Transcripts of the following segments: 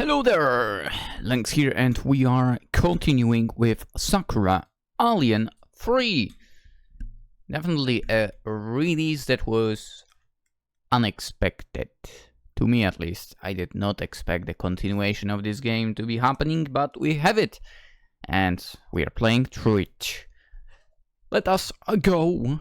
Hello there, Lynx here, and we are continuing with Sakura Alien 3. Definitely a release that was unexpected. To me at least. I did not expect the continuation of this game to be happening, but we have it. And we are playing through it. Let us go.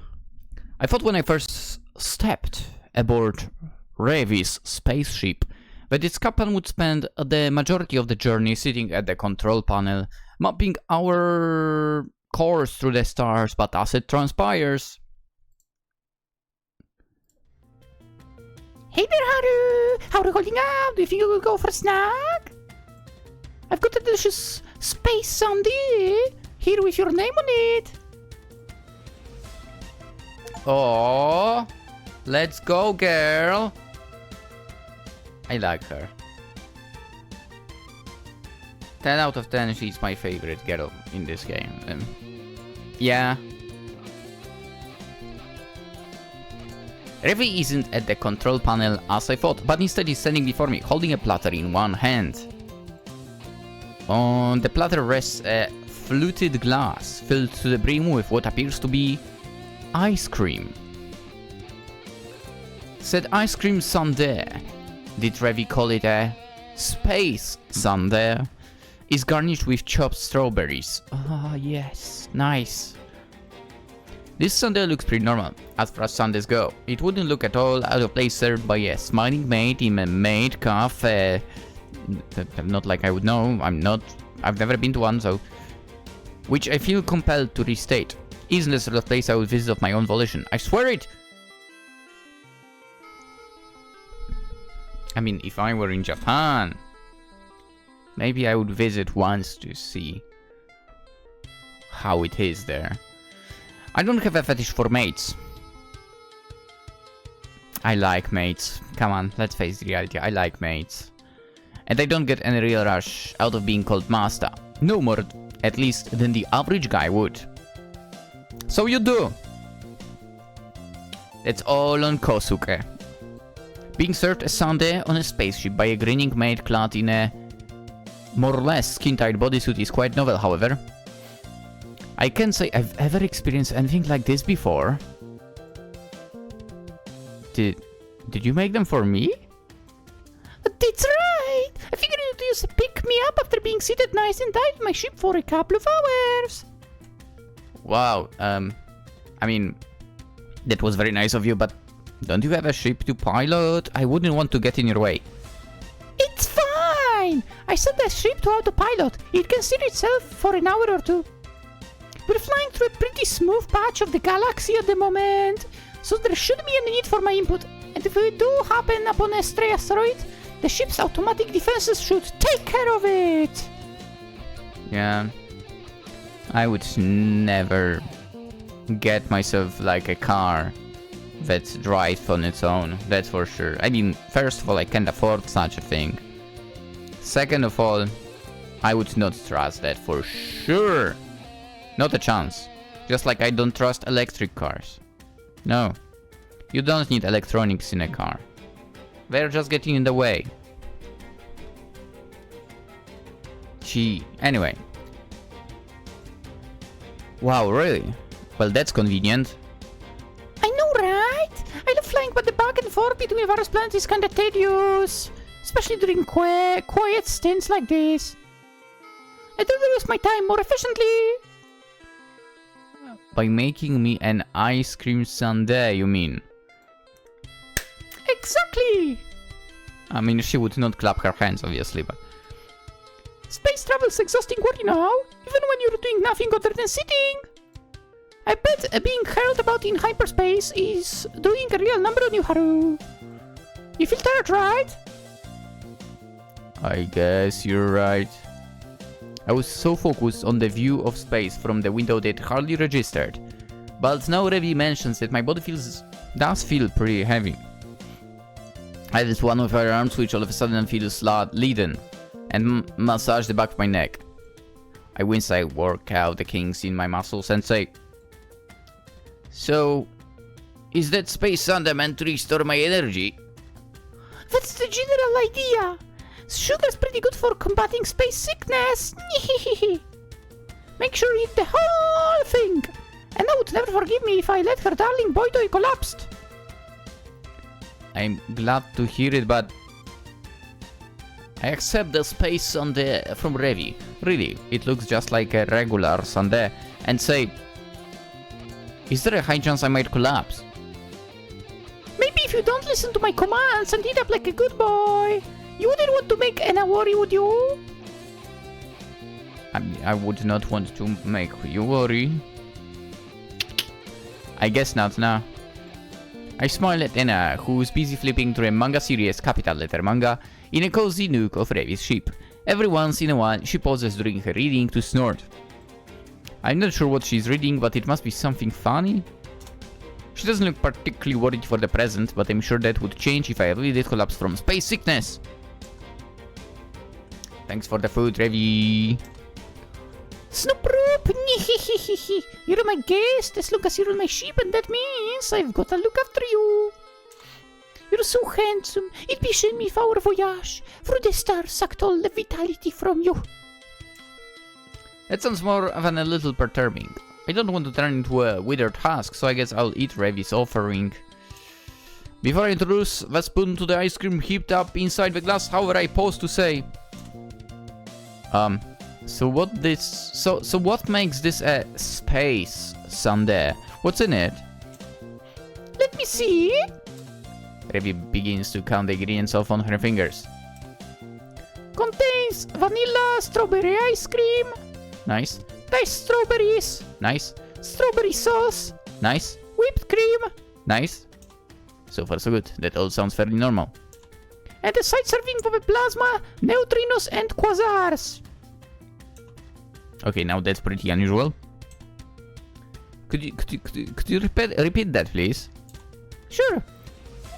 I thought when I first stepped aboard Revi's spaceship that its captain would spend the majority of the journey sitting at the control panel, mapping our course through the stars, but as it transpires... Hey there, Haru! How are you holding up? Do you think you will go for a snack? I've got a delicious space sundae here with your name on it. Oh, let's go, girl. I like her. 10 out of 10, she's my favorite girl in this game. Yeah. Revi isn't at the control panel as I thought, but instead is standing before me, holding a platter in one hand. On the platter rests a fluted glass, filled to the brim with what appears to be ice cream. Said ice cream sundae, did Revi call it a space sundae, is garnished with chopped strawberries. Ah, yes, nice. This sundae looks pretty normal, as far as sundaes go. It wouldn't look at all out of place served by a smiling maid in a maid cafe. Not like I would know, I've never been to one, so... Which I feel compelled to restate. Isn't the sort of place I would visit of my own volition. I swear it! I mean, if I were in Japan, maybe I would visit once to see how it is there. I don't have a fetish for maids. I like maids. Come on, let's face the reality. I like maids. And I don't get any real rush out of being called master. No more, at least, than the average guy would. So you do. It's all on Kosuke. Being served a sundae on a spaceship by a grinning maid clad in a more or less skin-tight bodysuit is quite novel, however. I can't say I've ever experienced anything like this before. Did you make them for me? That's right! I figured you'd use a pick-me-up after being seated nice and tight in my ship for a couple of hours. Wow, I mean, that was very nice of you, but don't you have a ship to pilot? I wouldn't want to get in your way. It's fine! I set the ship to autopilot. It can steer itself for an hour or two. We're flying through a pretty smooth patch of the galaxy at the moment, so there shouldn't be any need for my input. And if we do happen upon a stray asteroid, the ship's automatic defenses should take care of it. Yeah. I would never get myself like a car that drives on its own, that's for sure. I mean, first of all, I can't afford such a thing. Second of all, I would not trust that for sure. Not a chance. Just like I don't trust electric cars. No. You don't need electronics in a car. They're just getting in the way. Gee, anyway. Wow, really? Well, that's convenient. I know, right? I love flying, but the back and forth between various planets is kinda tedious. Especially during quiet stints like this. I'd rather use my time more efficiently. By making me an ice cream sundae, you mean? Exactly! I mean, she would not clap her hands, obviously, but... Space travel's exhausting work now, even when you're doing nothing other than sitting. I bet being hurled about in hyperspace is doing a real number on you, Haru. You feel tired, right? I guess you're right. I was so focused on the view of space from the window that hardly registered. But now Revi mentions that my body does feel pretty heavy. I did one with her arms which all of a sudden feels leaden and massage the back of my neck. I wince, I work out the kinks in my muscles and say, so, is that space sundae meant to restore my energy? That's the general idea. Sugar's pretty good for combating space sickness. Make sure you eat the whole thing. And I would never forgive me if I let her darling boy toy collapsed. I'm glad to hear it, but I accept the space sundae from Revi. Really, it looks just like a regular sundae. And say, is there a high chance I might collapse? Maybe if you don't listen to my commands and eat up like a good boy. You wouldn't want to make Anna worry, would you? I would not want to make you worry. I guess not, nah. I smile at Anna, who's busy flipping through a manga series, capital letter manga, in a cozy nook of Revi's ship. Every once in a while, she pauses during her reading to snort. I'm not sure what she's reading, but it must be something funny. She doesn't look particularly worried for the present, but I'm sure that would change if I really did collapse from space sickness. Thanks for the food, Revi. Snoop-roop! You're my guest as long as you're on my ship, and that means I've got to look after you. You're so handsome. It'd be shame if our voyage through the stars sucked all the vitality from you. That sounds more than a little perturbing. I don't want to turn into a withered husk, so I guess I'll eat Revi's offering. Before I introduce the spoon to the ice cream heaped up inside the glass, however, I pause to say... So what makes this a space sundae? What's in it? Let me see. Revi begins to count the ingredients off on her fingers. Contains vanilla strawberry ice cream. Nice. Diced strawberries. Nice. Strawberry sauce. Nice. Whipped cream. Nice. So far so good. That all sounds fairly normal. And a side serving of a plasma, neutrinos and quasars. Okay, now that's pretty unusual. Could you repeat that, please? Sure.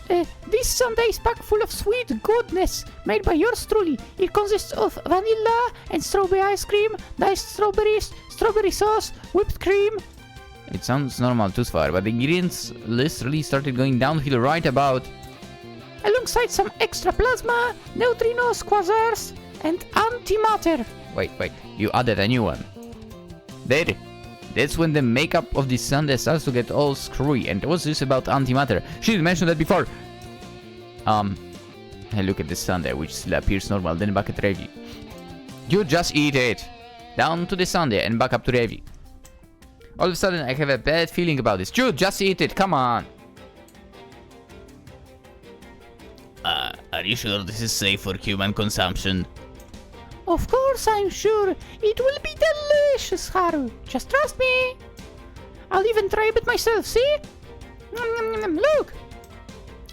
This sundae is packed full of sweet goodness, made by yours truly. It consists of vanilla and strawberry ice cream, diced strawberries, strawberry sauce, whipped cream. It sounds normal thus far, but the ingredients list really started going downhill right about... Alongside some extra plasma, neutrinos, quasars, and antimatter. Wait, you added a new one. There. That's when the makeup of the sundae starts to get all screwy. And what's this about antimatter? She didn't mention that before. I look at the sundae, which still appears normal, then back at Revi. You just eat it. Down to the sundae and back up to Revi. All of a sudden, I have a bad feeling about this. Jude, just eat it, come on. Are you sure this is safe for human consumption? Of course I'm sure. It will be delicious, Haru. Just trust me. I'll even try a bit myself, see? Look!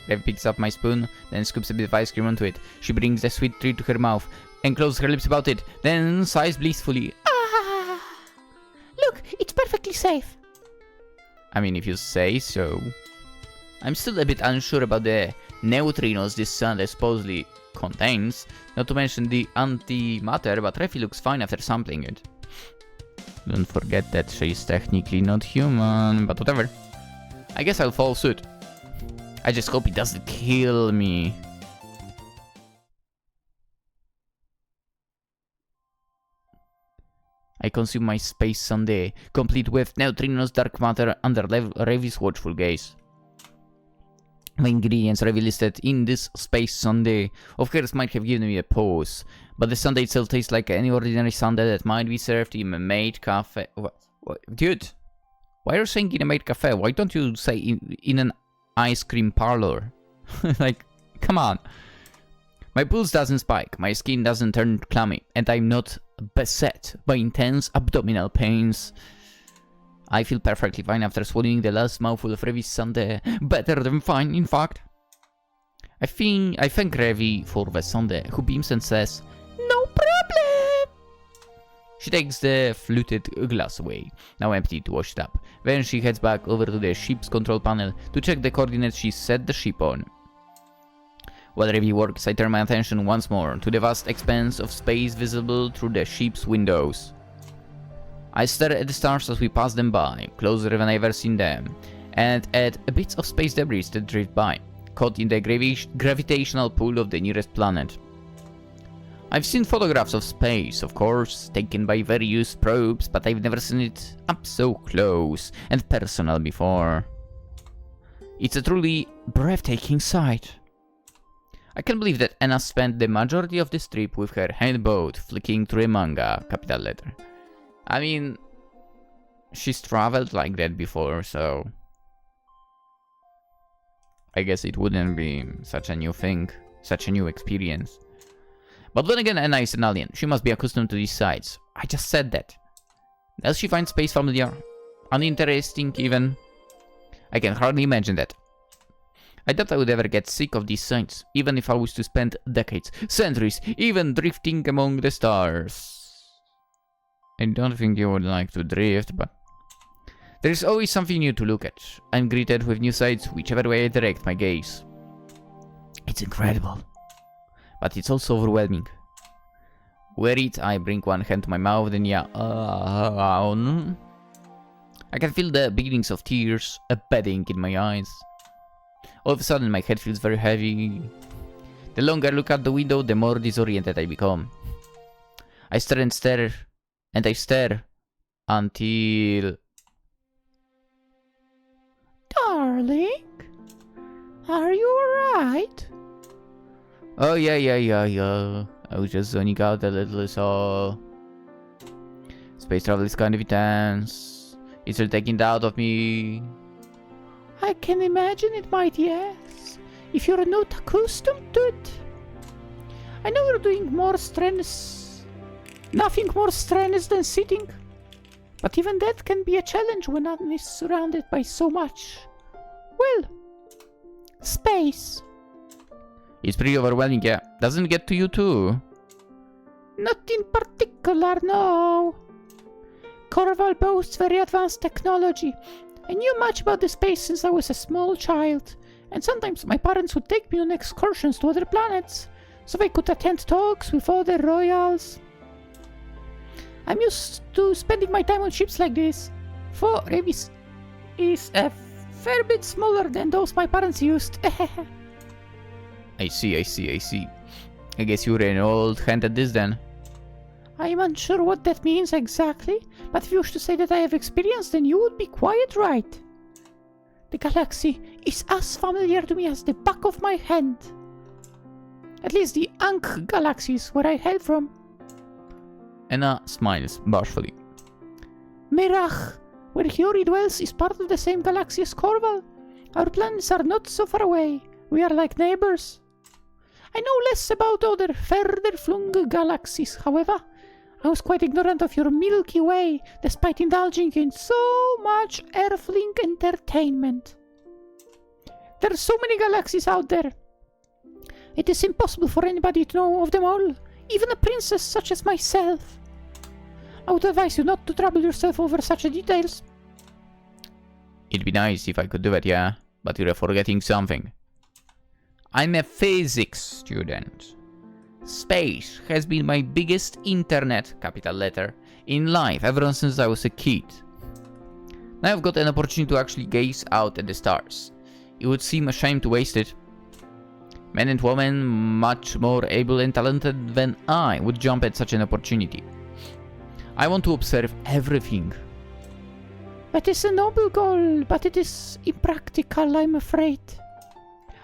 Rev picks up my spoon, then scoops a bit of ice cream onto it. She brings the sweet treat to her mouth and closes her lips about it, then sighs blissfully. Ah! Look, it's perfectly safe. I mean, if you say so. I'm still a bit unsure about the neutrinos this sundae supposedly contains, not to mention the antimatter, but Refi looks fine after sampling it. Don't forget that she's technically not human, but whatever. I guess I'll follow suit. I just hope it doesn't kill me. I consume my space sundae, complete with neutrinos dark matter under Revi's watchful gaze. The ingredients Revi listed in this space sundae, of course, might have given me a pause, but the sundae itself tastes like any ordinary sundae that might be served in a Maid cafe. What? Dude, why are you saying in a Maid cafe? Why don't you say in an ice cream parlor? Like, come on. My pulse doesn't spike, my skin doesn't turn clammy, and I'm not beset by intense abdominal pains. I feel perfectly fine after swallowing the last mouthful of Revi's sundae. Better than fine, in fact. I thank Revi for the sundae, who beams and says, "No problem!" She takes the fluted glass away, now empty, to wash it up. Then she heads back over to the ship's control panel to check the coordinates she set the ship on. While Revi works, I turn my attention once more to the vast expanse of space visible through the ship's windows. I stare at the stars as we pass them by, closer than I've ever seen them, and at bits of space debris that drift by, caught in the gravitational pull of the nearest planet. I've seen photographs of space, of course, taken by various probes, but I've never seen it up so close and personal before. It's a truly breathtaking sight. I can't believe that Anna spent the majority of this trip with her handboat flicking through a manga, capital letter. I mean, she's traveled like that before, so I guess it wouldn't be such a new thing, such a new experience. But then again, Anna is an alien. She must be accustomed to these sights. I just said that. Does she find space familiar? Uninteresting, even? I can hardly imagine that. I doubt I would ever get sick of these sights, even if I was to spend decades, centuries, even drifting among the stars. I don't think you would like to drift, but there's always something new to look at. I'm greeted with new sights whichever way I direct my gaze. It's incredible. But it's also overwhelming. Worried, I bring one hand to my mouth and yeah, I can feel the beginnings of tears bedding in my eyes. All of a sudden, my head feels very heavy. The longer I look out the window, the more disoriented I become. I stare and stare, and I stare until... Darling? Are you alright? Oh, yeah. I was just zoning out a little, so... Space travel is kind of intense. It's all taken out of me. I can imagine it might, yes. If you're not accustomed to it. I know you're doing more strenuous. Nothing more strenuous than sitting. But even that can be a challenge when one is surrounded by so much. Well, space. It's pretty overwhelming, yeah. Doesn't it get to you too? Not in particular, no. Corval boasts very advanced technology. I knew much about the space since I was a small child, and sometimes my parents would take me on excursions to other planets, so I could attend talks with other royals. I'm used to spending my time on ships like this. 4 Revis is a fair bit smaller than those my parents used. I see. I guess you're an old hand at this then. I'm unsure what that means exactly, but if you wish to say that I have experience, then you would be quite right. The galaxy is as familiar to me as the back of my hand. At least the Ankh galaxies where I hail from. Anna smiles bashfully. Mirach, where Hiyori dwells, is part of the same galaxy as Corval. Our planets are not so far away. We are like neighbors. I know less about other further flung galaxies, however. I was quite ignorant of your Milky Way, despite indulging in so much earthling entertainment. There are so many galaxies out there. It is impossible for anybody to know of them all, even a princess such as myself. I would advise you not to trouble yourself over such details. It'd be nice if I could do it, yeah, but you're forgetting something. I'm a physics student. Space has been my biggest internet, capital letter, in life ever since I was a kid. Now I've got an opportunity to actually gaze out at the stars. It would seem a shame to waste it. Men and women much more able and talented than I would jump at such an opportunity. I want to observe everything. That is a noble goal, but it is impractical, I'm afraid.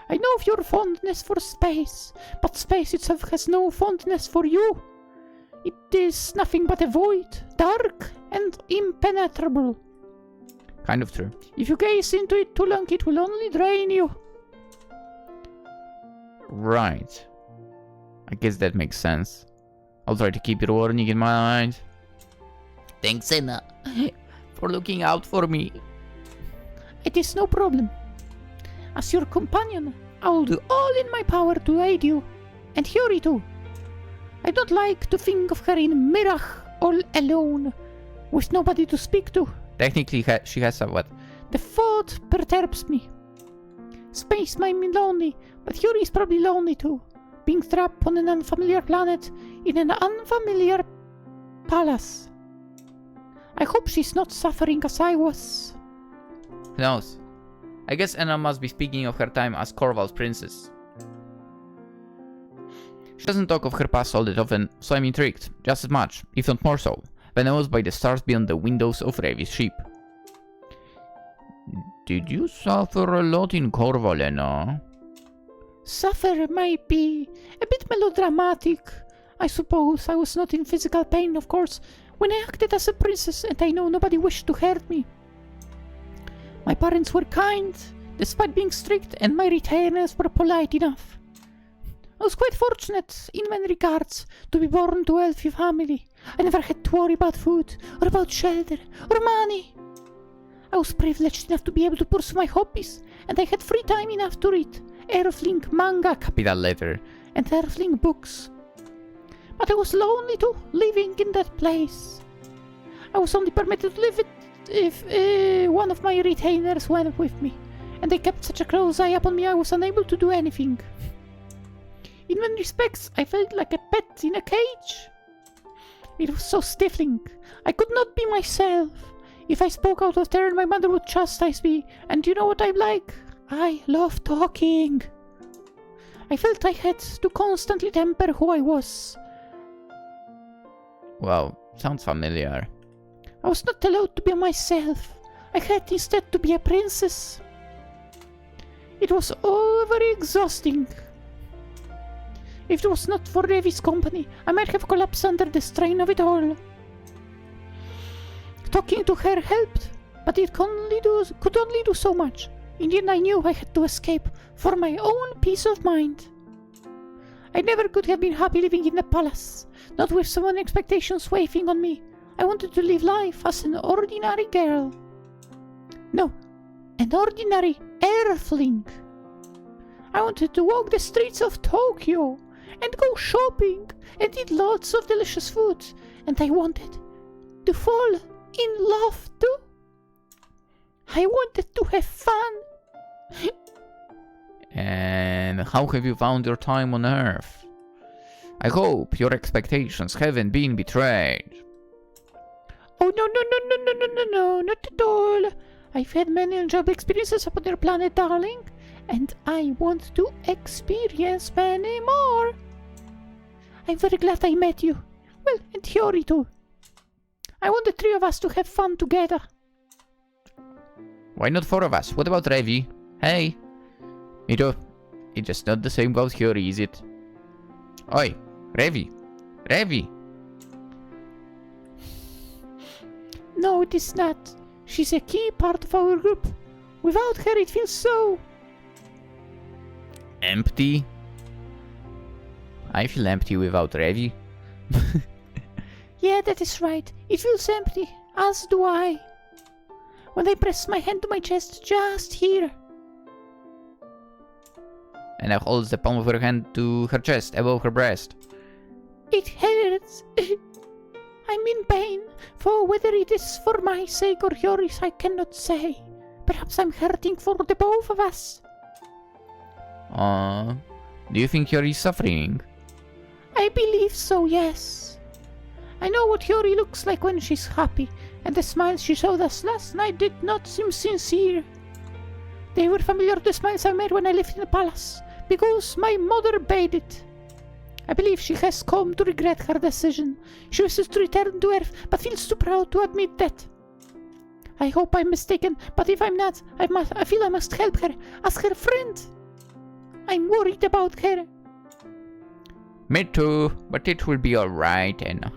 I know of your fondness for space, but space itself has no fondness for you. It is nothing but a void, dark and impenetrable. Kind of true. If you gaze into it too long, it will only drain you. Right. I guess that makes sense. I'll try to keep your warning in mind. Thanks, Anna, for looking out for me. It is no problem. As your companion, I will do all in my power to aid you, and Hiyori too. I don't like to think of her in Mirach all alone, with nobody to speak to. Technically, she has a what? The thought perturbs me. Space might be lonely, but Hiyori is probably lonely too, being trapped on an unfamiliar planet in an unfamiliar palace. I hope she's not suffering as I was. Who knows? I guess Anna must be speaking of her time as Corval's princess. She doesn't talk of her past all that often, so I'm intrigued, just as much, if not more so, when I was by the stars beyond the windows of Revi's ship. Did you suffer a lot in Corvalena? Suffer might be a bit melodramatic. I suppose I was not in physical pain, of course, when I acted as a princess, and I know nobody wished to hurt me. My parents were kind, despite being strict, and my retainers were polite enough. I was quite fortunate, in many regards, to be born to a wealthy family. I never had to worry about food, or about shelter, or money. I was privileged enough to be able to pursue my hobbies, and I had free time enough to read Earthling manga, capital letter, and Earthling books. But I was lonely too, living in that place. I was only permitted to live it if one of my retainers went with me, and they kept such a close eye upon me I was unable to do anything. In many respects, I felt like a pet in a cage. It was so stifling. I could not be myself. If I spoke out of turn, my mother would chastise me, and you know what I'm like? I love talking. I felt I had to constantly temper who I was. Wow, sounds familiar. I was not allowed to be myself. I had instead to be a princess. It was all very exhausting. If it was not for Revi's company, I might have collapsed under the strain of it all. Talking to her helped, but it could only do so much. In the end, I knew I had to escape for my own peace of mind. I never could have been happy living in the palace, not with so many expectations waving on me. I wanted to live life as an ordinary girl. No, an ordinary earthling. I wanted to walk the streets of Tokyo and go shopping and eat lots of delicious food, and I wanted to fall in love too. I wanted to have fun. And how have you found your time on Earth? I hope your expectations haven't been betrayed. Oh, no, not at all. I've had many enjoyable experiences upon your planet, darling, and I want to experience many more. I'm very glad I met you. Well, and Hiyori too. I want the three of us to have fun together. Why not four of us? What about Revi? Hey. Me too. It's just not the same about Hiyori, is it? Oi, Revi. Revi. No, it is not. She's a key part of our group. Without her, it feels so... empty? I feel empty without Revi. Yeah, that is right. It feels empty, as do I. When I press my hand to my chest, just here. And I hold the palm of her hand to her chest, above her breast. It hurts. I'm in pain, for whether it is for my sake or yours, I cannot say. Perhaps I'm hurting for the both of us. Do you think Hiyori is suffering? I believe so, yes. I know what Hiyori looks like when she's happy, and the smiles she showed us last night did not seem sincere. They were familiar to the smiles I made when I lived in the palace, because my mother bade it. I believe she has come to regret her decision. She wishes to return to Earth, but feels too proud to admit that. I hope I'm mistaken, but if I'm not, I feel I must help her, as her friend. I'm worried about her. Me too, but it will be alright, and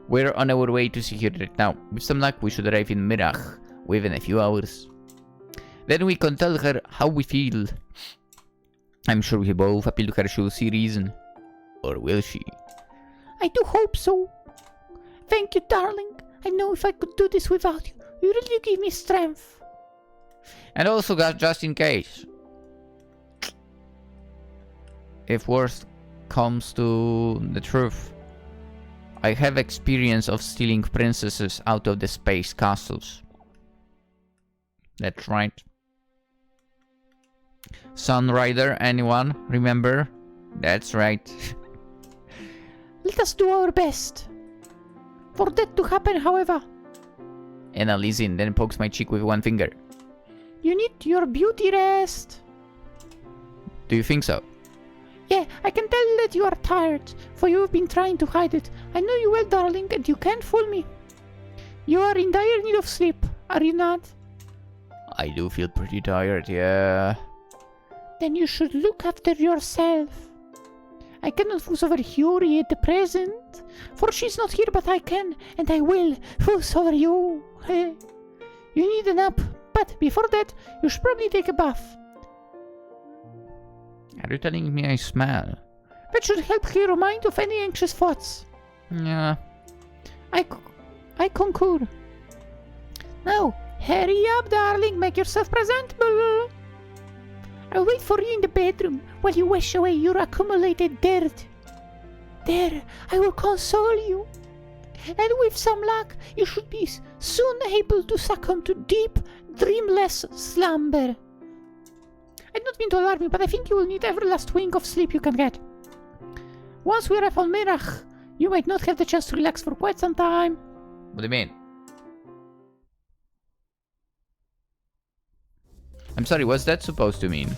we're on our way to see her right now. With some luck, we should arrive in Mirach within a few hours. Then we can tell her how we feel. I'm sure we both appeal to her, she will see reason. Or will she? I do hope so. Thank you, darling. I know if I could do this without you, you really give me strength. And also, just in case, if worst comes to the truth, I have experience of stealing princesses out of the space castles. That's right. Sunrider, anyone? Remember? That's right. Let us do our best. For that to happen, however... Anna leans in, then pokes my cheek with one finger. You need your beauty rest. Do you think so? Yeah, I can tell that you are tired, for you have been trying to hide it. I know you well, darling, and you can't fool me. You are in dire need of sleep, are you not? I do feel pretty tired, yeah. Then you should look after yourself. I cannot fuss over Hiyori at the present, for she's not here, but I can, and I will fuss over you. You need a nap, but before that, you should probably take a bath. Are you telling me I smell? That should help clear your mind of any anxious thoughts. Yeah. I concur. Now, hurry up, darling, make yourself presentable. I'll wait for you in the bedroom while you wash away your accumulated dirt. There, I will console you. And with some luck, you should be soon able to succumb to deep, dreamless slumber. I don't mean to alarm you, but I think you will need every last wink of sleep you can get. Once we arrive on Merach, you might not have the chance to relax for quite some time. What do you mean? I'm sorry, what's that supposed to mean?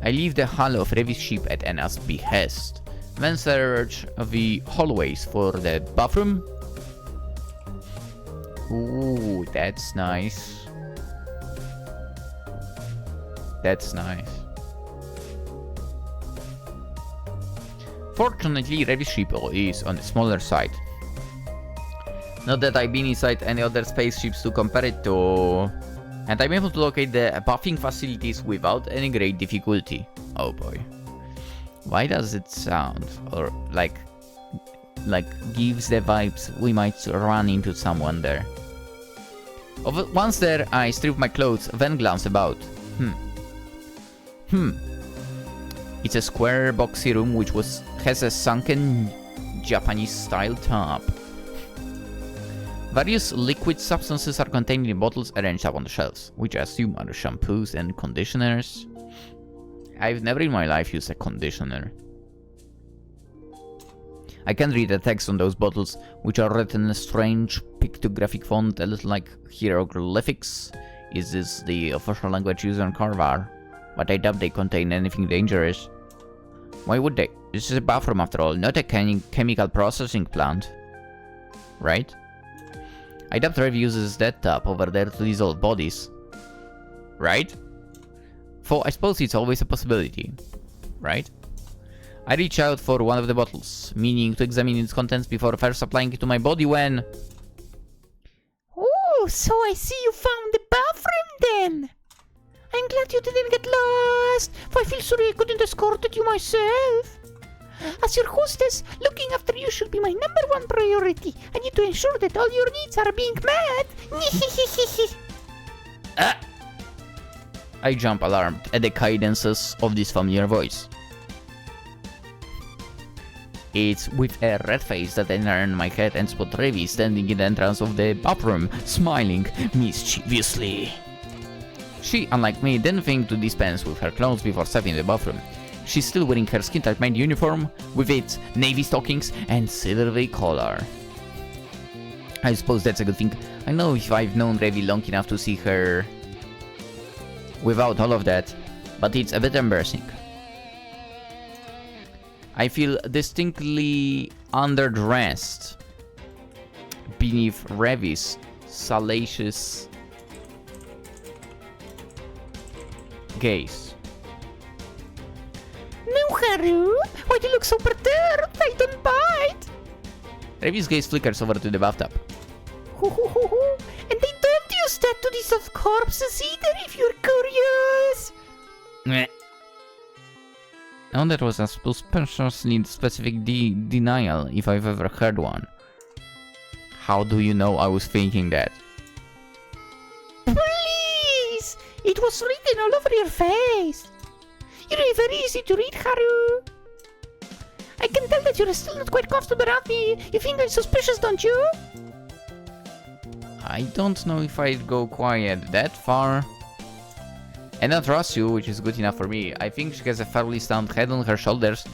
I leave the hull of Revi's ship at Anna's behest, then search the hallways for the bathroom. Ooh, that's nice. That's nice. Fortunately, Revi's ship is on the smaller side. Not that I've been inside any other spaceships to compare it to, and I'm able to locate the buffing facilities without any great difficulty. Oh boy. Why does it sound or like gives the vibes we might run into someone there? Once there, I strip my clothes, then glance about. It's a square boxy room which has a sunken Japanese style top. Various liquid substances are contained in bottles arranged up on the shelves, which I assume are shampoos and conditioners. I've never in my life used a conditioner. I can read the text on those bottles, which are written in a strange pictographic font, a little like hieroglyphics. Is this the official language used on Carvar? But I doubt they contain anything dangerous. Why would they? This is a bathroom after all, not a chemical processing plant. Right? I doubt Rev uses that tap over there to dissolve bodies. Right? For I suppose it's always a possibility. Right? I reach out for one of the bottles, meaning to examine its contents before first applying it to my body when... Oh, so I see you found the bathroom then! I'm glad you didn't get lost, for I feel sorry I couldn't escort you myself. As your hostess, looking after you should be my #1 priority. I need to ensure that all your needs are being met. I jump alarmed at the cadences of this familiar voice. It's with a red face that I turn my head and spot Revi standing in the entrance of the bathroom, smiling mischievously. She, unlike me, didn't think to dispense with her clothes before stepping in the bathroom. She's still wearing her skin-tight Maid uniform, with its navy stockings and silvery collar. I suppose that's a good thing. I know if I've known Revi long enough to see her without all of that, but it's a bit embarrassing. I feel distinctly underdressed beneath Revi's salacious gaze. No, Haru, why do you look so perturbed? I don't bite. Revi's gaze flickers over to the bathtub. And they don't use that to dissolve corpses either, if you're curious. Meh. Now that was a suspiciously specific denial, if I've ever heard one. How do you know I was thinking that? Please! It was written all over your face. You're very easy to read, Haru. I can tell that you're still not quite comfortable around me. You think I'm suspicious, don't you? I don't know if I'd go quiet that far. And I trust you, which is good enough for me. I think she has a fairly sound head on her shoulders,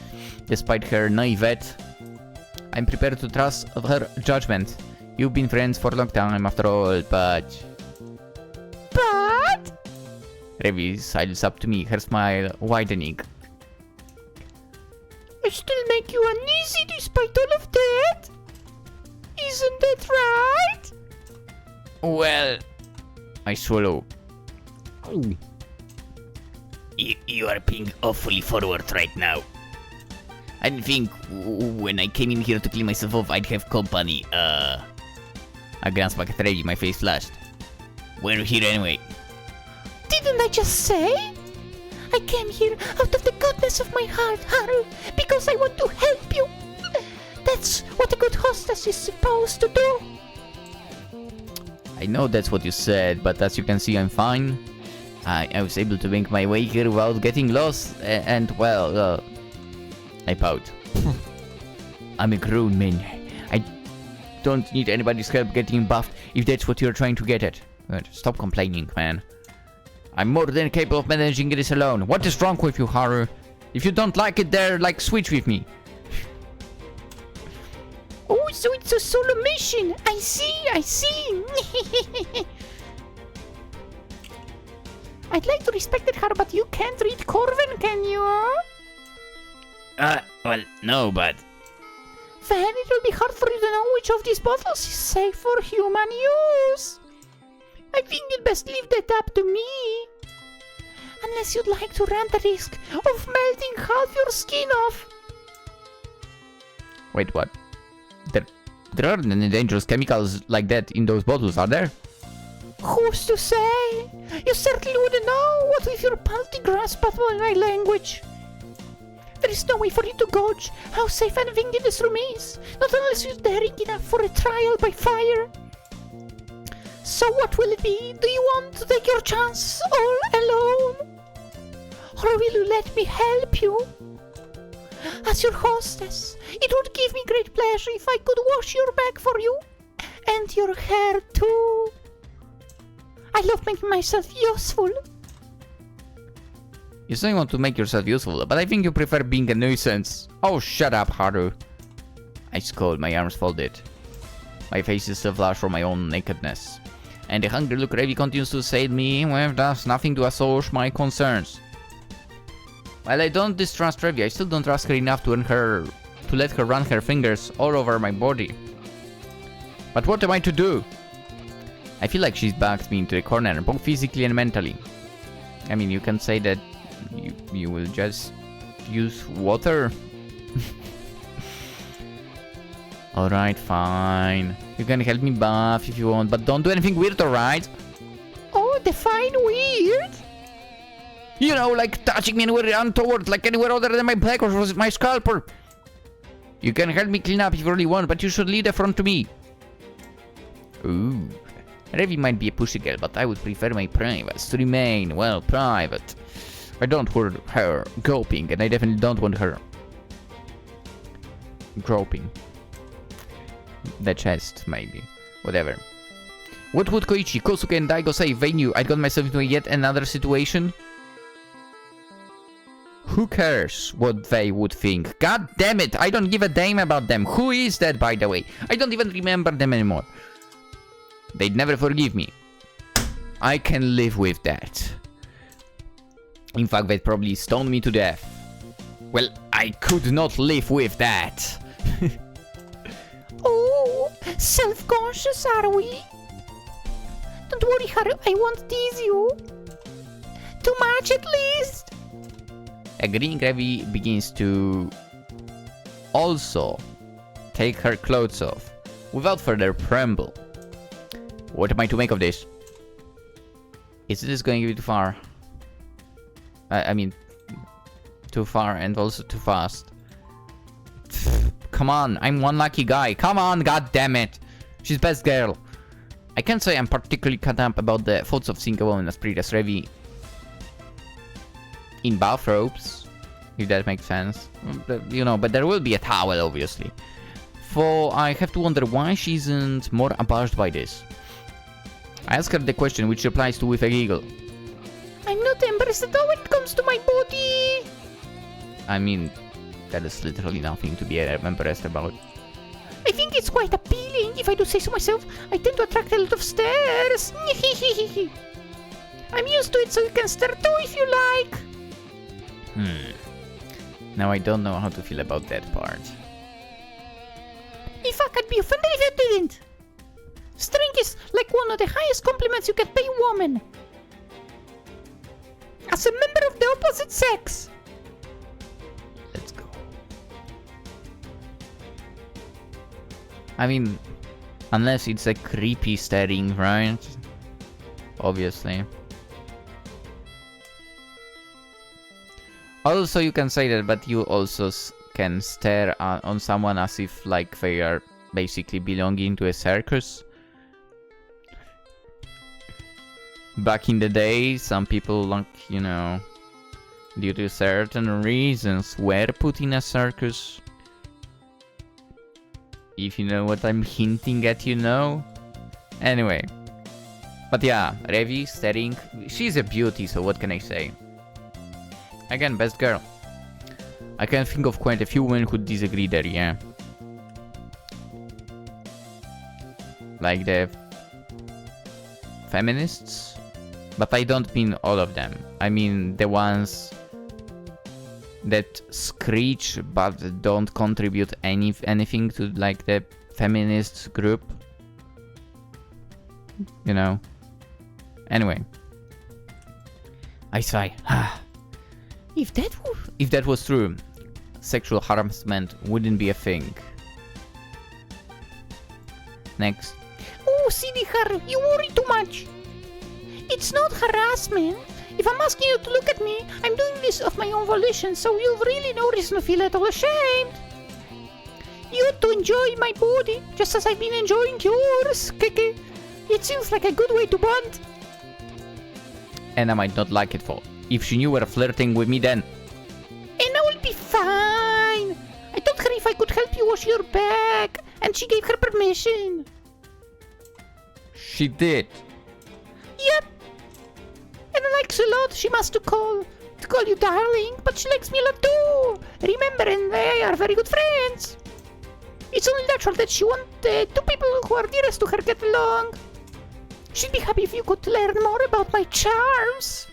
despite her naivete. I'm prepared to trust her judgment. You've been friends for a long time after all, but... But? Revi sidles up to me, her smile widening. I still make you uneasy despite all of that. Isn't that right? Well, I swallow. You are being awfully forward right now. I didn't think when I came in here to clean myself off I'd have company. I glanced back at Revi, my face flushed. We're here anyway. Didn't I just say? I came here out of the goodness of my heart, Haru, because I want to help you. That's what a good hostess is supposed to do. I know that's what you said, but as you can see, I'm fine. I was able to make my way here without getting lost, and well, I pout. I'm a grown man. I don't need anybody's help getting buffed if that's what you're trying to get at. Good. Stop complaining, man. I'm more than capable of managing this alone. What is wrong with you, Haru? If you don't like it there, like, switch with me. Oh, so it's a solo mission. I see. I'd like to respect it, Haru, but you can't read Corvin, can you? Well, no, but... Then it will be hard for you to know which of these bottles is safe for human use. I think you'd best leave that up to me. Unless you'd like to run the risk of melting half your skin off. Wait, what? There aren't any dangerous chemicals like that in those bottles, are there? Who's to say? You certainly wouldn't know, what with your paltry grasp of my language. There is no way for you to gauge how safe and winged this room is, not unless you're daring enough for a trial by fire. So what will it be? Do you want to take your chance all alone? Or will you let me help you? As your hostess, it would give me great pleasure if I could wash your back for you. And your hair too. I love making myself useful. You say you want to make yourself useful, but I think you prefer being a nuisance. Oh, shut up, Haru. I scold, my arms folded. My face is still flushed from my own nakedness. And the hungry look Revi continues to say to me, well, does nothing to assuage my concerns. While I don't distrust Revi, I still don't trust her enough to let her run her fingers all over my body. But what am I to do? I feel like she's backed me into the corner, both physically and mentally. I mean, you can say that you will just use water. Alright, fine. You can help me buff if you want, but don't do anything weird, alright? Oh, define weird? You know, like touching me anywhere untoward, like anywhere other than my back or my scalper. You can help me clean up if you really want, but you should leave the front to me. Ooh. Revi might be a pushy girl, but I would prefer my privates to remain, well, private. I don't want her groping, and I definitely don't want her groping. The chest, maybe. Whatever. What would Koichi, Kosuke, and Daigo say if they knew I'd got myself into yet another situation? Who cares what they would think? God damn it, I don't give a damn about them. Who is that, by the way? I don't even remember them anymore. They'd never forgive me. I can live with that. In fact, they'd probably stone me to death. Well, I could not live with that. Oh, self-conscious are we? Don't worry, Haru, I won't tease you. Too much at least. Agreeing, Revi begins to also take her clothes off without further preamble. What am I to make of this? Is this going to be too far? I mean, too far and also too fast. Come on, I'm one lucky guy. Come on, god damn it. She's best girl. I can't say I'm particularly cut up about the thoughts of seeing a woman as pretty as Revi in bathrobes, if that makes sense. You know, but there will be a towel, obviously. For I have to wonder why she isn't more abashed by this. I ask her the question, which she replies to with a giggle. I'm not embarrassed at all when it comes to my body. I mean, that is literally nothing to be embarrassed about. I think it's quite appealing, if I do say so myself. I tend to attract a lot of stares. I'm used to it, so you can stare too if you like. Now I don't know how to feel about that part. In fact, I'd be offended if you didn't. Strength is like one of the highest compliments you can pay a woman. As a member of the opposite sex. Let's go. I mean, unless it's a creepy staring, right? Obviously. Also, you can say that, but you also can stare on someone as if like they are basically belonging to a circus. Back in the day, some people, like, you know, due to certain reasons, were put in a circus. If you know what I'm hinting at, you know. Anyway. But yeah, Revi staring. She's a beauty, so what can I say? Again, best girl. I can think of quite a few women who disagree there, yeah. Like the feminists? But I don't mean all of them. I mean the ones that screech but don't contribute anything to like the feminist group. You know. Anyway. I sigh. If that was true, sexual harassment wouldn't be a thing. Next. Oh, silly Haru, you worry too much. It's not harassment. If I'm asking you to look at me, I'm doing this of my own volition, so you've really no reason to feel at all ashamed. You ought to enjoy my body, just as I've been enjoying yours, Keke. It seems like a good way to bond. And I might not like it for. If she knew you were flirting with me then. And I will be fine. I told her if I could help you wash your back, and she gave her permission. She did. Yep. And I likes a lot. She must to call you darling, but she likes me a lot too. Remember, and they are very good friends. It's only natural that she wanted two people who are dearest to her get along. She'd be happy if you could learn more about my charms.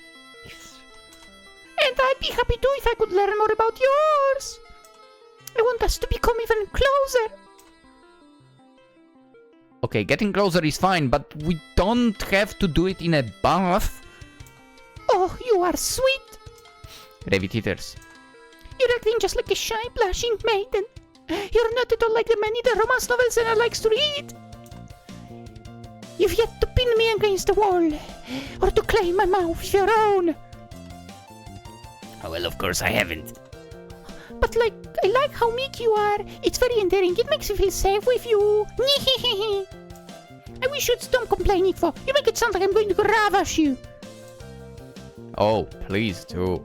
And I'd be happy too if I could learn more about yours. I want us to become even closer. Okay, getting closer is fine, but we don't have to do it in a bath. Oh, you are sweet. Revi titters. You're acting just like a shy, blushing maiden. You're not at all like the many the romance novels Anna likes to read. You've yet to pin me against the wall, or to claim my mouth your own. Oh, well, of course I haven't. But I like how meek you are. It's very endearing. It makes me feel safe with you. I wish you'd stop complaining for. You make it sound like I'm going to ravish you. Oh, please do.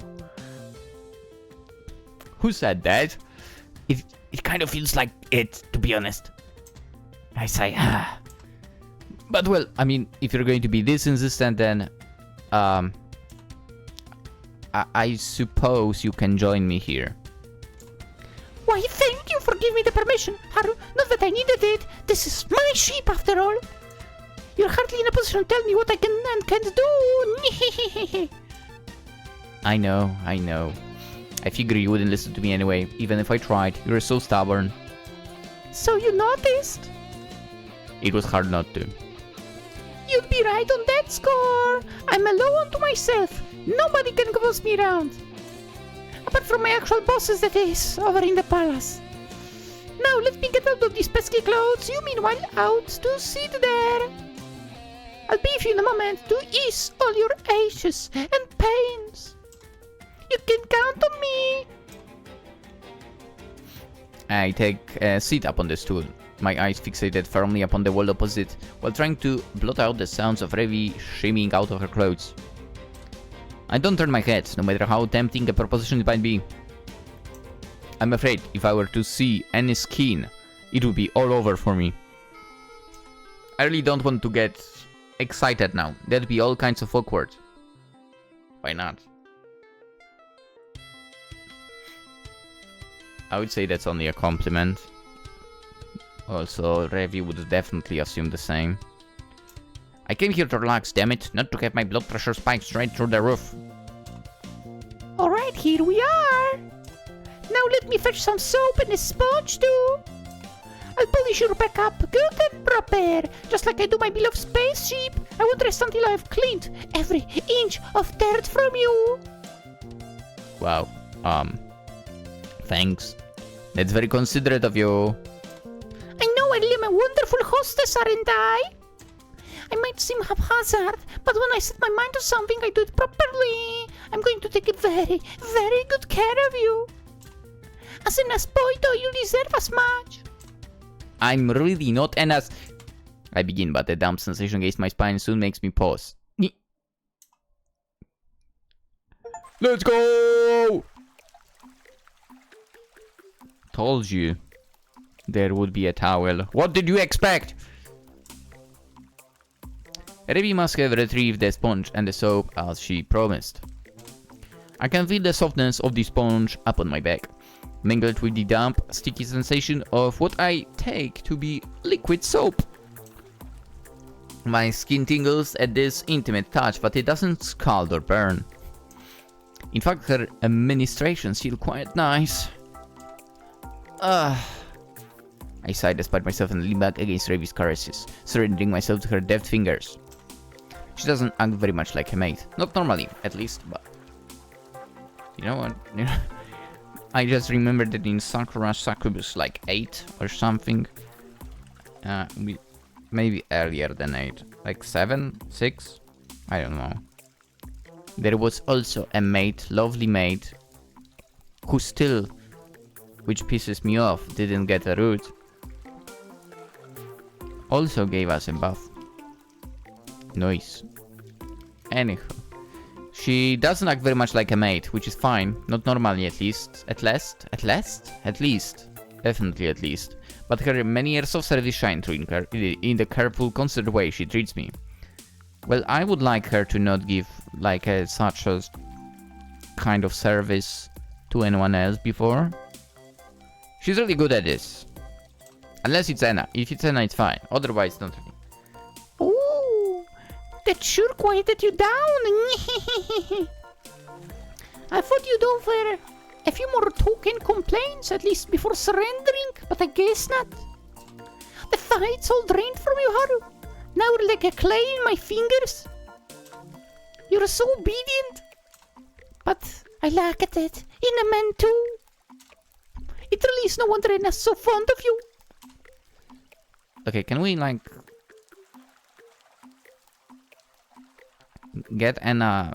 Who said that? It kind of feels like it, to be honest. I sigh. But well, I mean, if you're going to be this insistent, then I suppose you can join me here. Why, thank you for giving me the permission, Haru. Not that I needed it. This is my ship, after all. You're hardly in a position to tell me what I can and can't do. I know. I figure you wouldn't listen to me anyway, even if I tried. You're so stubborn. So you noticed? It was hard not to. You'd be right on that score. I'm alone to myself. Nobody can boss me around. Apart from my actual bosses, that is, over in the palace. Now let me get out of these pesky clothes. You meanwhile out to sit there. I'll be with you in a moment to ease all your aches and pains. You can count on me. I take a seat upon the stool, my eyes fixated firmly upon the wall opposite, while trying to blot out the sounds of Revi shimmying out of her clothes. I don't turn my head, no matter how tempting a proposition it might be. I'm afraid if I were to see any skin, it would be all over for me. I really don't want to get excited now. That'd be all kinds of awkward. Why not? I would say that's only a compliment. Also, Revi would definitely assume the same. I came here to relax, damn it, not to have my blood pressure spike straight through the roof. Alright, here we are. Now let me fetch some soap and a sponge too. I'll polish your back up good and proper, just like I do my beloved spaceship. I won't rest until I have cleaned every inch of dirt from you. Wow. Thanks. That's very considerate of you. I know I am a wonderful hostess, aren't I? I might seem haphazard, but when I set my mind to something, I do it properly. I'm going to take very, very good care of you. As an Aspoito, you deserve as much. I'm really not an ass. I begin, but a damp sensation against my spine soon makes me pause. Let's go! Told you there would be a towel. What did you expect? Revi must have retrieved the sponge and the soap as she promised. I can feel the softness of the sponge upon my back, mingled with the damp, sticky sensation of what I take to be liquid soap. My skin tingles at this intimate touch, but it doesn't scald or burn. In fact, her ministrations feel quite nice. I sigh despite myself and lean back against Revi's caresses, surrendering myself to her deft fingers. She doesn't act very much like a maid. Not normally, at least, but... You know what? I just remembered that in Sakura, was like 8 or something. Maybe earlier than 8. Like 7? 6? I don't know. There was also a maid, lovely maid, who still, which pisses me off, didn't get a root. Also gave us a bath. Nice. Anyhow. She doesn't act very much like a maid, which is fine. Not normally, at least. At least? Definitely at least. But her many years of service shine through in the careful, considered way she treats me. Well, I would like her to not give like such a kind of service to anyone else before. She's really good at this. Unless it's Anna. If it's Anna, it's fine. Otherwise, not really. Ooh, that sure quieted you down. I thought you'd offer a few more token complaints, at least before surrendering, but I guess not. The fight's all drained from you, Haru. Now we're like a clay in my fingers. You're so obedient. But I like it in a man too. It really is no wonder Anna's so fond of you. Okay, can we like get Anna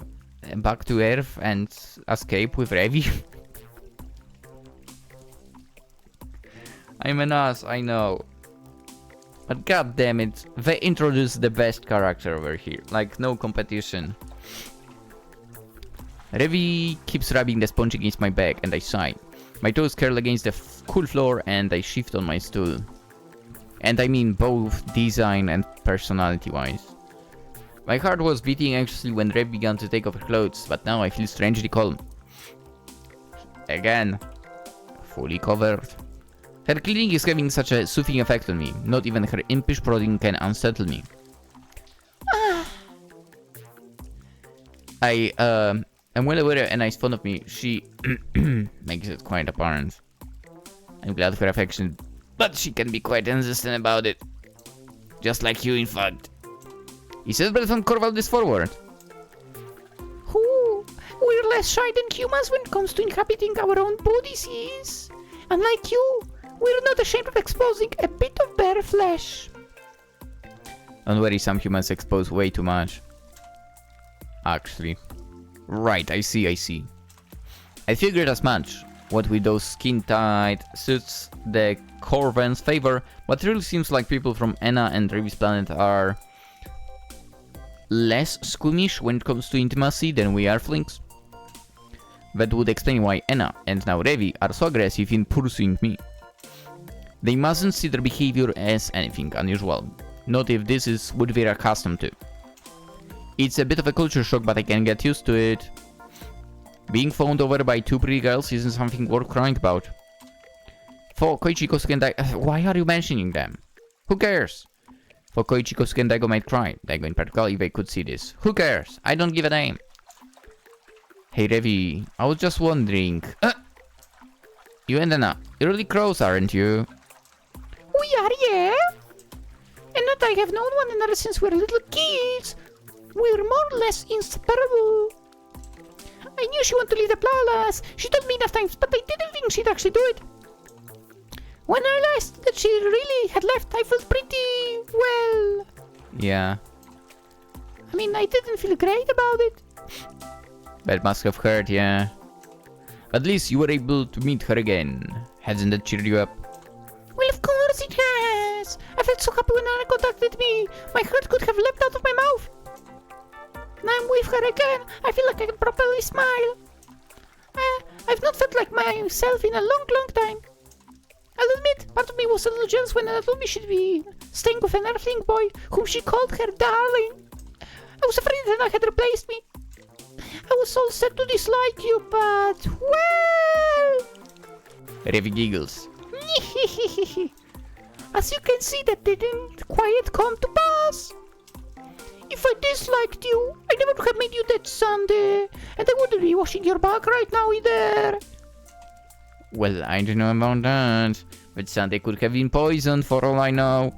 back to Earth and escape with Revi? I'm an ass, I know. But god damn it, they introduced the best character over here. Like, no competition. Revi keeps rubbing the sponge against my back and I sigh. My toes curl against the cool floor and I shift on my stool. And I mean both design and personality-wise. My heart was beating anxiously when Rev began to take off her clothes, but now I feel strangely calm. Again, fully covered. Her cleaning is having such a soothing effect on me. Not even her impish prodding can unsettle me. I am well aware Anna is fond of me. She makes it quite apparent. I'm glad for her affection, but she can be quite insistent about it. Just like you, in fact. He says Belfon Corval this forward. Ooh, we're less shy than humans when it comes to inhabiting our own bodies, yes. Unlike you, we're not ashamed of exposing a bit of bare flesh. Don't worry, some humans expose way too much. Actually. Right, I see. I figured as much. What with those skin-tight suits the Corvans favor, but it really seems like people from Anna and Revi's planet are less squeamish when it comes to intimacy than we are Flynx. That would explain why Anna and now Revi are so aggressive in pursuing me. They mustn't see their behavior as anything unusual, not if this is what they're accustomed to. It's a bit of a culture shock, but I can get used to it. Being fawned over by two pretty girls isn't something worth crying about. For Koichi, Kosuke and Daigo... Why are you mentioning them? Who cares? For Koichi, Kosuke and Daigo might cry. Daigo in particular, if they could see this. Who cares? I don't give a damn. Hey Revi, I was just wondering... You and Anna, you're really close, aren't you? We are, yeah. And not I have known one another since we were little kids. We're more or less inseparable. I knew she wanted to leave the palace. She told me enough times, but I didn't think she'd actually do it. When I realized that she really had left, I felt pretty, well... Yeah. I mean, I didn't feel great about it. That must have hurt, yeah. At least you were able to meet her again. Hasn't that cheered you up? Well, of course it has. I felt so happy when Anna contacted me. My heart could have leapt out of my mouth. Now I'm with her again. I feel like I can properly smile. I've not felt like myself in a long, long time. I'll admit, part of me was a little jealous when Anna told me she'd be staying with an earthling boy whom she called her darling. I was afraid that Anna had replaced me. I was all set to dislike you, but, well... Revi giggles. As you can see, that didn't quite come to pass. If I disliked you, I never would have made you that Sunday, and I wouldn't be washing your back right now either. Well, I don't know about that. But Sunday could have been poisoned for all I know.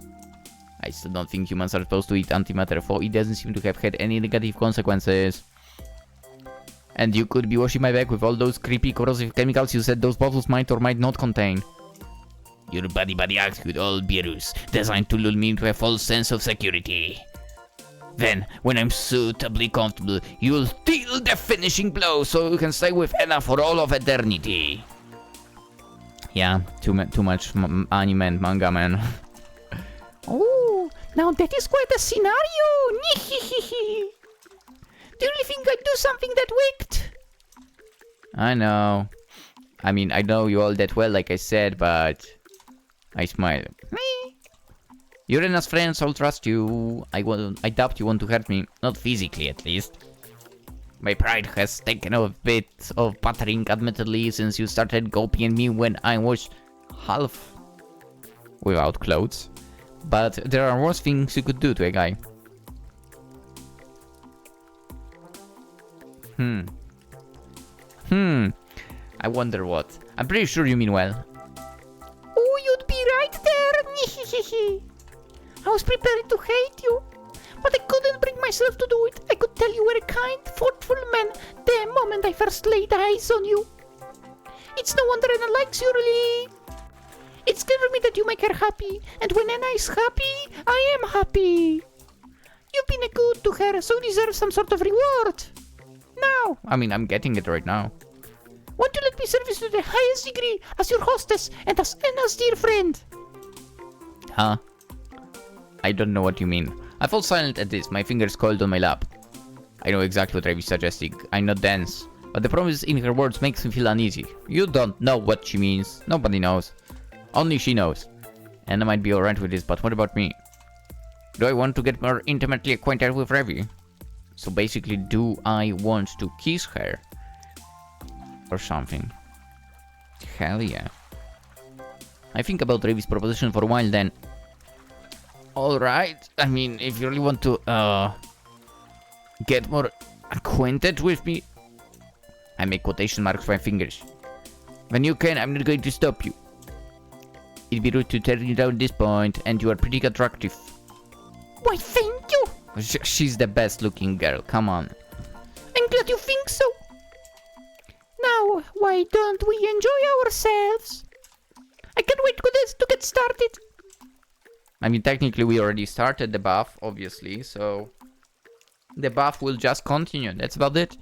I still don't think humans are supposed to eat antimatter, for it doesn't seem to have had any negative consequences. And you could be washing my back with all those creepy corrosive chemicals you said those bottles might or might not contain. Your body acts with all virus, designed to lull me into a false sense of security. Then, when I'm suitably comfortable, you'll deal the finishing blow so you can stay with Anna for all of eternity. Yeah, too much anime and manga, man. Oh, now that is quite a scenario. Do you really think I'd do something that wicked? I know. I mean, I know you all that well, like I said, but... I smile. Me? You're Rena's friends, I'll trust you. I doubt you want to hurt me. Not physically, at least. My pride has taken a bit of battering, admittedly, since you started copying me when I was half without clothes. But there are worse things you could do to a guy. I wonder what. I'm pretty sure you mean well. Oh, you'd be right there. I was prepared to hate you, but I couldn't bring myself to do it. I could tell you were a kind, thoughtful man the moment I first laid eyes on you. It's no wonder Anna likes you, really. It's clear to me that you make her happy, and when Anna is happy, I am happy. You've been a good to her, so you deserve some sort of reward. Now, I mean, I'm getting it right now. won't you let me serve you to the highest degree as your hostess and as Anna's dear friend? Huh? I don't know what you mean. I fall silent at this, my fingers coiled on my lap. I know exactly what Ravi's suggesting. I'm not dense. But the promise in her words makes me feel uneasy. You don't know what she means. Nobody knows. Only she knows. And I might be alright with this, but what about me? Do I want to get more intimately acquainted with Ravi? So basically, do I want to kiss her? Or something? Hell yeah. I think about Ravi's proposition for a while then. Alright, I mean, if you really want to, get more acquainted with me. I make quotation marks with my fingers. When you can, I'm not going to stop you. It'd be rude to turn you down at this point, and you are pretty attractive. Why, thank you. She's the best looking girl, come on. I'm glad you think so. Now, why don't we enjoy ourselves? I can't wait to get started. I mean, technically we already started the bath, obviously, so... the bath will just continue, that's about it.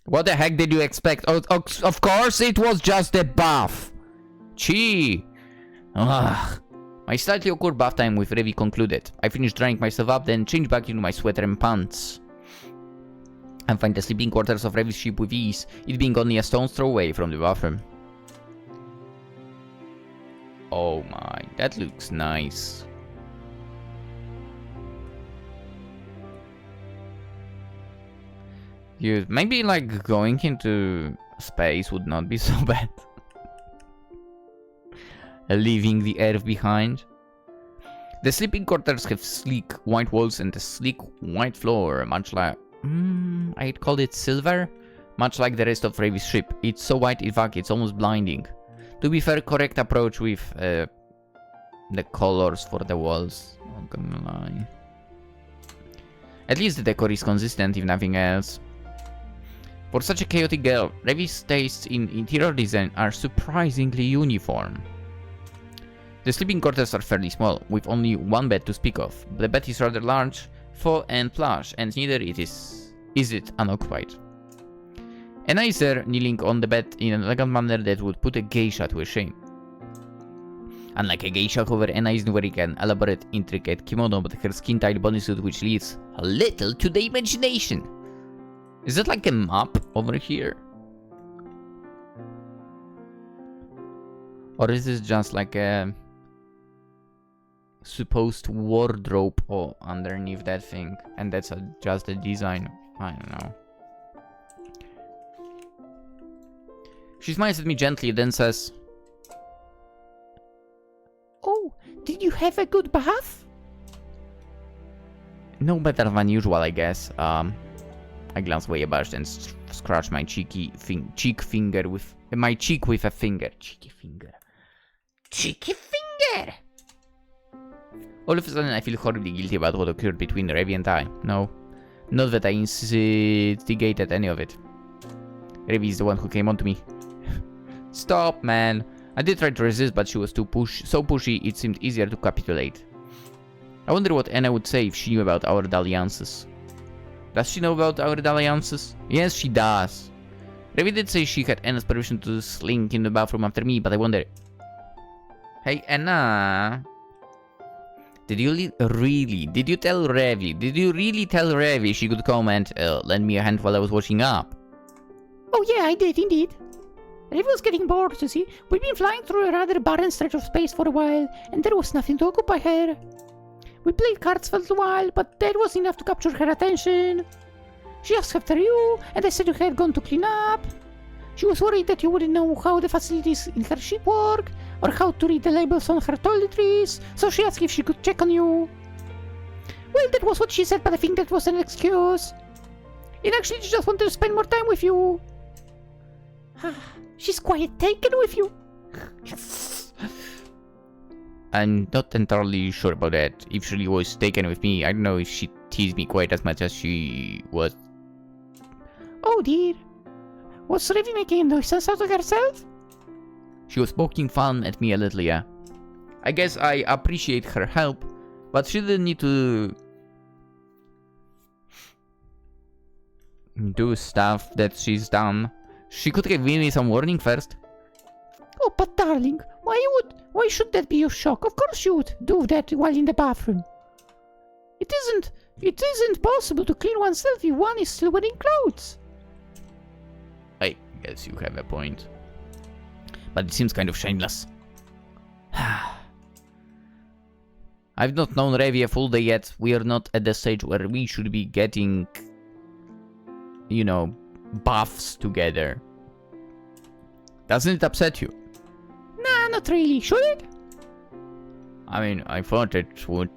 What the heck did you expect? Oh, of course it was just a bath. Chee. Ugh. My slightly awkward bath time with Ravi concluded. I finished drying myself up, then changed back into my sweater and pants. I find the sleeping quarters of Ravi's ship with ease, it being only a stone's throw away from the bathroom. Oh my, that looks nice. Maybe like going into space would not be so bad. Leaving the earth behind. The sleeping quarters have sleek white walls and a sleek white floor, much like... I'd call it silver. much like the rest of Ravi's ship. It's so wide, in fact, it's almost blinding. To be fair, correct approach with the colors for the walls. Not gonna lie. At least the decor is consistent, if nothing else. For such a chaotic girl, Ravi's tastes in interior design are surprisingly uniform. The sleeping quarters are fairly small, with only one bed to speak of. The bed is rather large, full and plush, and neither is it unoccupied. Anna is there, kneeling on the bed in an elegant manner that would put a geisha to a shame. Unlike a geisha, however, Anna isn't wearing an elaborate, intricate kimono, but her skin-tight bodysuit, which leaves a little to the imagination. Is that like a map over here? Or is this just like a supposed wardrobe underneath that thing? And that's just a design. I don't know. She smiles at me gently, then says, Oh, did you have a good bath? no better than usual, I guess. I glance way abashed and scratch my cheek with a finger. Cheeky finger! All of a sudden, I feel horribly guilty about what occurred between Ravi and I. No, not that I instigated any of it. Ravi is the one who came on to me. Stop, man. I did try to resist, but she was so pushy, it seemed easier to capitulate. I wonder what Anna would say if she knew about our dalliances. Does she know about our dalliances? Yes, she does. Ravi did say she had Anna's permission to slink in the bathroom after me, but I wonder... Hey, Anna... Did you tell Ravi she could come and lend me a hand while I was washing up? Oh yeah, I did indeed. Ravi was getting bored, you see. We'd been flying through a rather barren stretch of space for a while, and there was nothing to occupy her. We played cards for a while, but that was enough to capture her attention. She asked after you, and I said you had gone to clean up. She was worried that you wouldn't know how the facilities in her ship work, or how to read the labels on her toiletries, so she asked if she could check on you. Well, that was what she said, but I think that was an excuse. And actually, she just wanted to spend more time with you. She's quite taken with you. I'm not entirely sure about that. If she was taken with me, I don't know if she teased me quite as much as she was. Oh dear. Was Ravi making a nuisance out of herself? She was poking fun at me a little, yeah. I guess I appreciate her help, but she didn't need to do stuff that she's done. She could have given me some warning first. Oh, but darling, why should that be your shock? Of course you would do that while in the bathroom. It isn't possible to clean oneself if one is still wearing clothes. I guess you have a point. But it seems kind of shameless. I've not known Ravi a full day yet. We are not at the stage where we should be getting, you know, baths together. Doesn't it upset you? Nah, not really. Should it? I mean, I thought it would.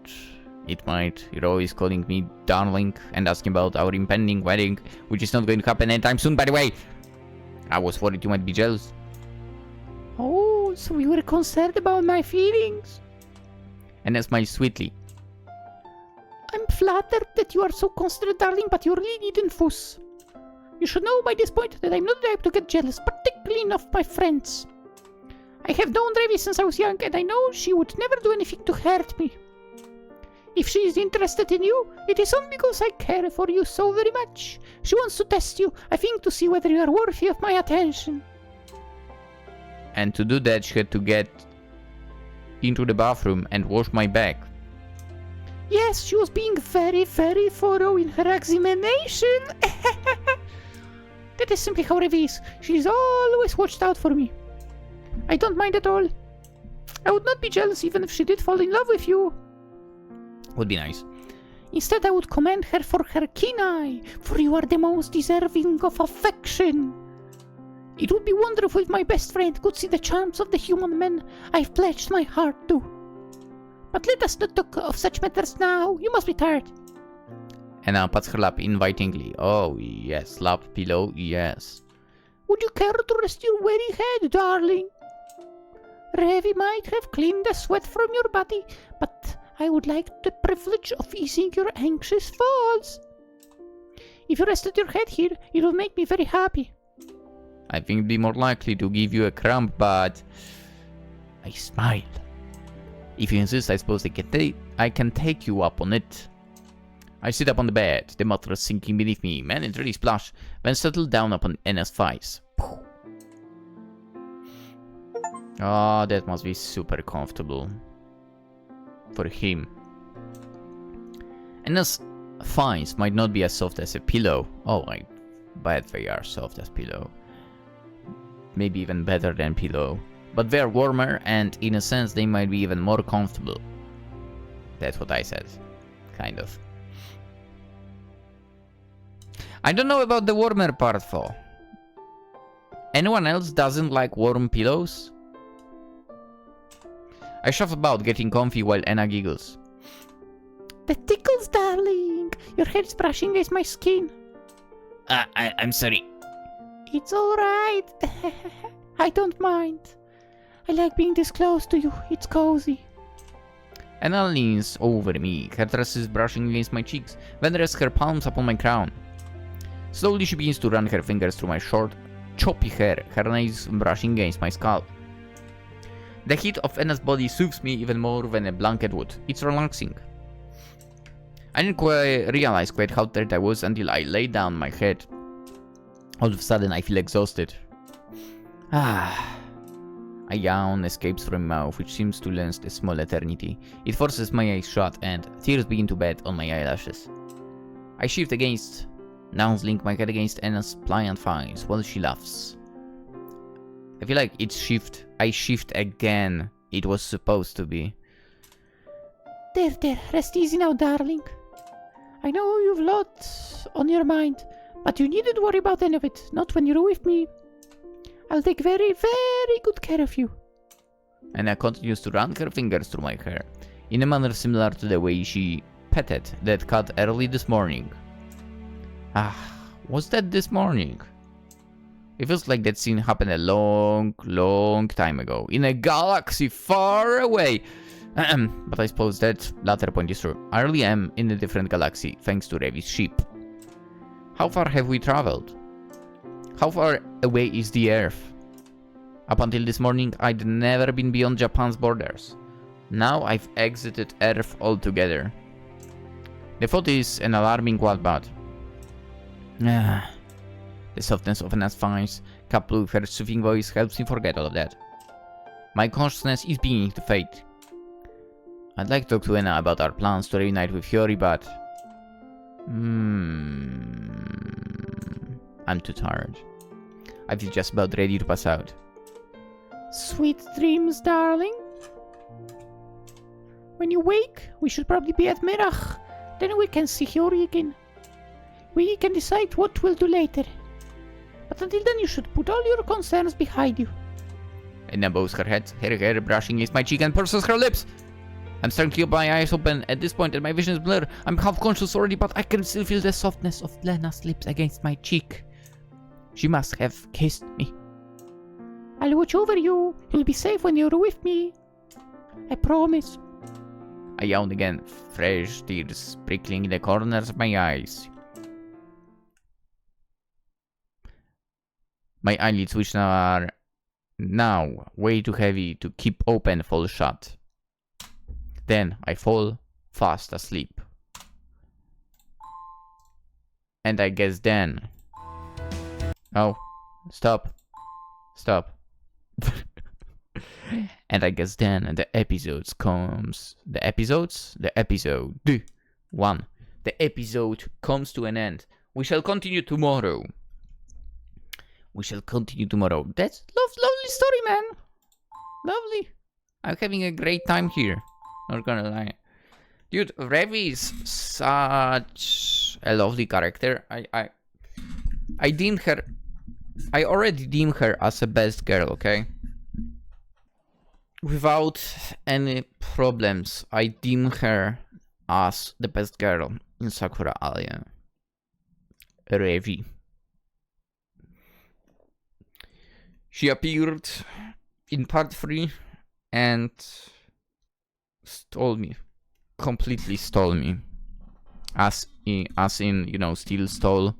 It might. You're always calling me darling and asking about our impending wedding, which is not going to happen anytime soon, by the way. I was worried you might be jealous. Oh, so you were concerned about my feelings? And I smiled sweetly. I'm flattered that you are so considerate, darling, but you really needn't fuss. You should know by this point that I'm not the type to get jealous, particularly of my friends. I have known Ravi since I was young, and I know she would never do anything to hurt me. If she is interested in you, it is only because I care for you so very much. She wants to test you, I think, to see whether you are worthy of my attention. And to do that, she had to get into the bathroom and wash my back. Yes, she was being very, very thorough in her examination. That is simply how Ravi is. She's always watched out for me. I don't mind at all. I would not be jealous even if she did fall in love with you. Would be nice. Instead, I would commend her for her keen eye, for you are the most deserving of affection. It would be wonderful if my best friend could see the charms of the human men I've pledged my heart to. But let us not talk of such matters now. You must be tired. Anna pats her lap invitingly. Oh, yes. Lap pillow, yes. Would you care to rest your weary head, darling? Revi might have cleaned the sweat from your body, but I would like the privilege of easing your anxious thoughts. If you rested your head here, it will make me very happy. I think it'd be more likely to give you a cramp, but... I smile. If you insist, I suppose I can take you up on it. I sit up on the bed, the mattress sinking beneath me. Man, it's really splash. Then settle down upon Anna's thighs. Oh, that must be super comfortable. For him. Anna's thighs might not be as soft as a pillow. Oh, I bet they are soft as pillow. Maybe even better than pillow. But they're warmer, and in a sense they might be even more comfortable. That's what I said. Kind of. I don't know about the warmer part though. Anyone else doesn't like warm pillows? I shove about, getting comfy while Anna giggles. The tickles, darling. Your head's brushing against my skin. I'm sorry. It's alright. I don't mind. I like being this close to you. It's cozy. Anna leans over me, her tresses brushing against my cheeks, then rests her palms upon my crown. Slowly she begins to run her fingers through my short, choppy hair, her nails brushing against my scalp. The heat of Anna's body soothes me even more than a blanket would. It's relaxing. I didn't realize quite how tired I was until I laid down my head. All of a sudden I feel exhausted. A yawn escapes from my mouth, which seems to last a small eternity. It forces my eyes shut, and tears begin to bed on my eyelashes. I shift against, nuzzling my head against Anna's pliant thighs while she laughs. I feel like I shift again. It was supposed to be. There, rest easy now, darling. I know you've lots on your mind, but you needn't worry about any of it, not when you're with me. I'll take very, very good care of you. Anna continues to run her fingers through my hair, in a manner similar to the way she petted that cat early this morning. Was that this morning? It feels like that scene happened a long, long time ago, in a galaxy far away. But I suppose that latter point is true. I really am in a different galaxy, thanks to Revi's ship. How far have we traveled? How far away is the Earth? Up until this morning, I'd never been beyond Japan's borders. Now I've exited Earth altogether. The thought is an alarming one, but... the softness of Anna's thighs, coupled with her soothing voice, helps me forget all of that. My consciousness is beginning to fade. I'd like to talk to Anna about our plans to reunite with Hiyori, but... I'm too tired. I feel just about ready to pass out. Sweet dreams, darling. When you wake, we should probably be at Merach. Then we can see Hiyori again. We can decide what we'll do later. But until then, you should put all your concerns behind you. Anna bows her head, her hair brushing against my cheek and purses her lips. I'm starting to keep my eyes open at this point and my vision is blurred. I'm half conscious already, but I can still feel the softness of Lena's lips against my cheek. She must have kissed me. I'll watch over you. You'll be safe when you're with me. I promise. I yawned again, fresh tears sprinkling in the corners of my eyes. My eyelids, which are now way too heavy to keep open, fall shut. Then I fall fast asleep. And I guess then... Oh, stop. And I guess then the episode comes to an end. We shall continue tomorrow. That's lovely story, man. Lovely. I'm having a great time here. Not gonna lie. Dude, Revi is such a lovely character. I already deem her as a best girl, okay? Without any problems, I deem her as the best girl. in Sakura Alien. Revi. She appeared in part 3 and stole me. Completely stole me. As in, you know, steal, stole.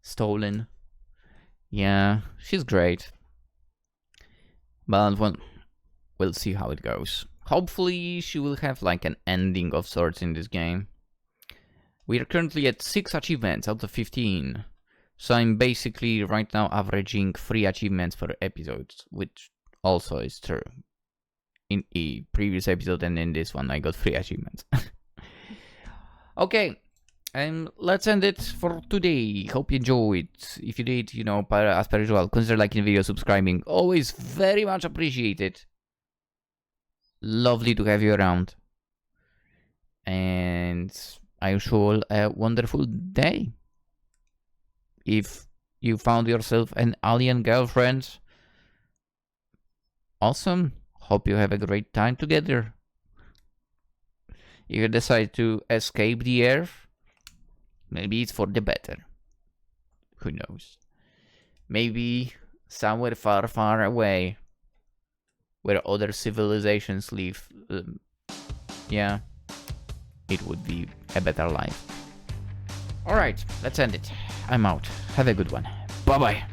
Stolen. Yeah, she's great. But we'll see how it goes. Hopefully she will have like an ending of sorts in this game. We are currently at 6 achievements out of 15. So I'm basically right now averaging 3 achievements per episode, which also is true. In a previous episode and in this one I got 3 achievements. Okay, let's end it for today. Hope you enjoyed. If you did, you know, as per usual, consider liking the video, subscribing. Always very much appreciated. Lovely to have you around. And I wish you all a wonderful day. If you found yourself an alien girlfriend, awesome. Hope you have a great time together. If you decide to escape the Earth, maybe it's for the better. Who knows? Maybe somewhere far, far away, where other civilizations live, yeah, it would be a better life. Alright, let's end it. I'm out. Have a good one. Bye-bye.